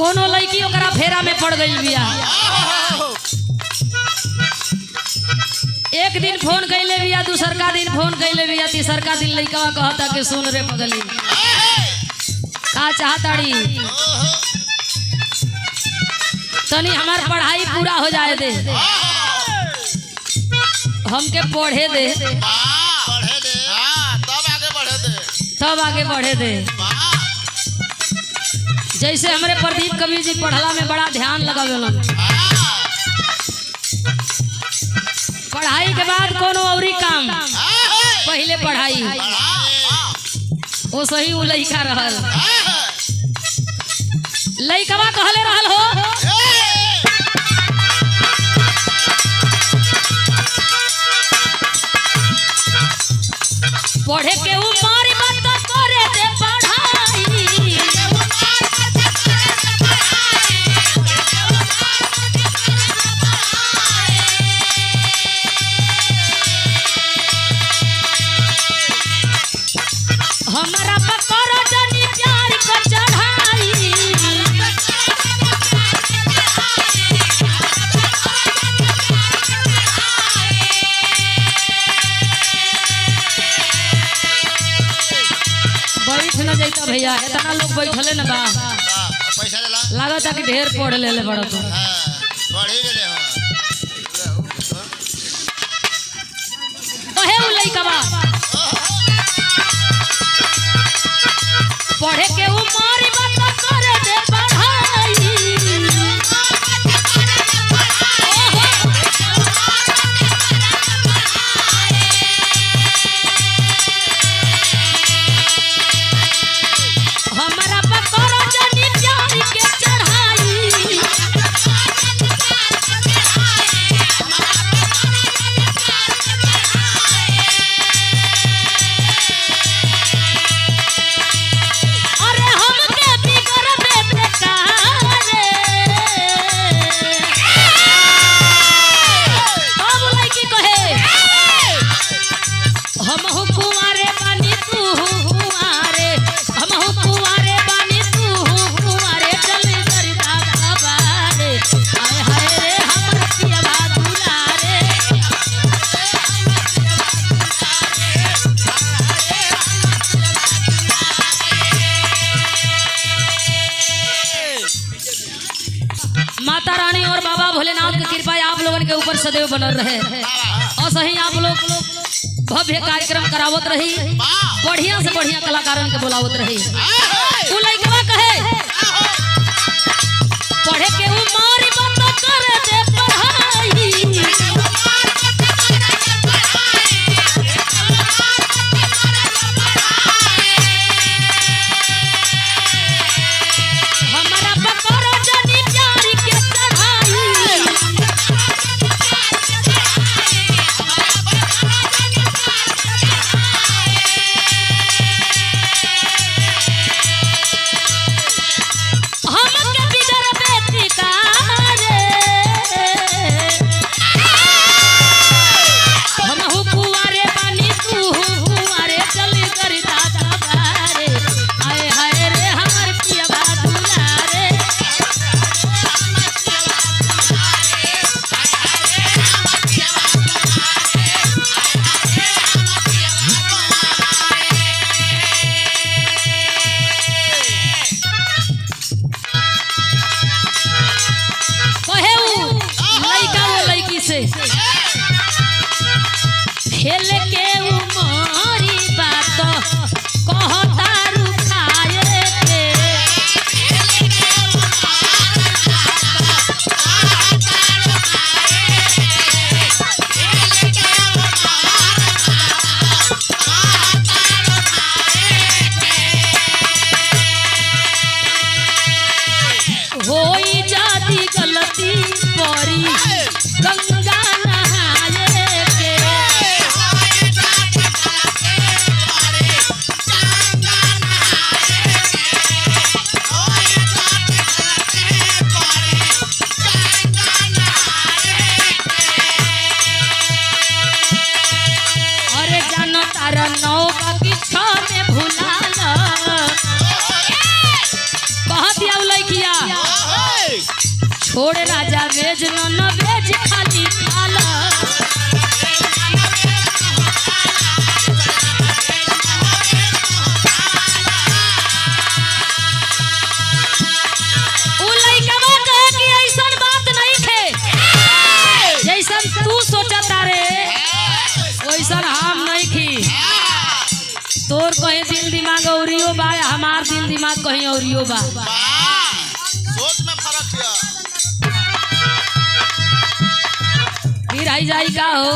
कोनो लड़की ओकरा फेरा में पड़ गई बिया। एक दिन फोन कैले बिया, दूसरका दिन फोन कैले बिया, तीसरका दिन लड़का कहता कि सुन रे पगली का चाहताड़ी, तनी हमार पढ़ाई पूरा हो जाए दे, हमके पढ़े दे, तब आगे बढ़े दे। जैसे हमारे प्रदीप कवि जी पढ़ला में बड़ा ध्यान लगावेलन, पढ़ाई के बाद कोनो औरी काम, पहले पढ़ाई। वो सही वो लइका रहल, लइकवा कहले रहल हो पढ़े के उमर मत करे दे पढ़ाई, हमारा पकड़ जनी प्यार को चढ़ाई। बैठ न जैता भैया, इतना लोग बैठले न बा, पैसा लागत कि ढेर पढ़ ले बड़ा तो कहे उ लइकवा पढ़े के उमर मत करे दे पढ़ाई, हमारा पकड़ जनी प्यार के चढ़ाई। अरे हमके बिगड़ दे बेकार, अब लड़की कहे हम हो कुंवारे बानी तू कुंवारे, हम हो कुंवारे बानी तू कुंवारे, चल करदा कबारे, हाय हाय रे हमर पियवा दुलारे। माता रानी और बाबा भोलेनाथ की कृपा आप लोगन के ऊपर सदैव बनल रहे, और सही आप लोग भव्य कार्यक्रम करावत रही, बढ़िया से बढ़िया कलाकारन के बुलावत रही। उ लइकवा कहे पढ़े के उमर मत करे दे पढ़ाई, हमारा पकड़ जनी प्यार के चढ़ाई। हमके बिगड़ बेटी कारे, हम हो कुंवारे बानी तू कुंवारे, चल करदा कबारे, हाय हाय रे हमर पियवा दुलारे। कहे उ लइका वो लइकी से खेल के उमरी बात कहता रुखाए के, होई जाती गलती परी गंगा नहाए के, अरे जानो तारा नौ बाकी छ में भुला ल, कह दिया लइकिया छोड़े राजा वेज नॉन वेज खाली खाला उ लइकवा कहे कि ऐसन बात नहीं थे जैसन तू सोचता रे वैसन हम नहीं थी तोर कहीं दिल दिमाग औरियो बा हमार दिल दिमाग कहीं औरियो बा सोच में फर्क है फिर आई जाई का हो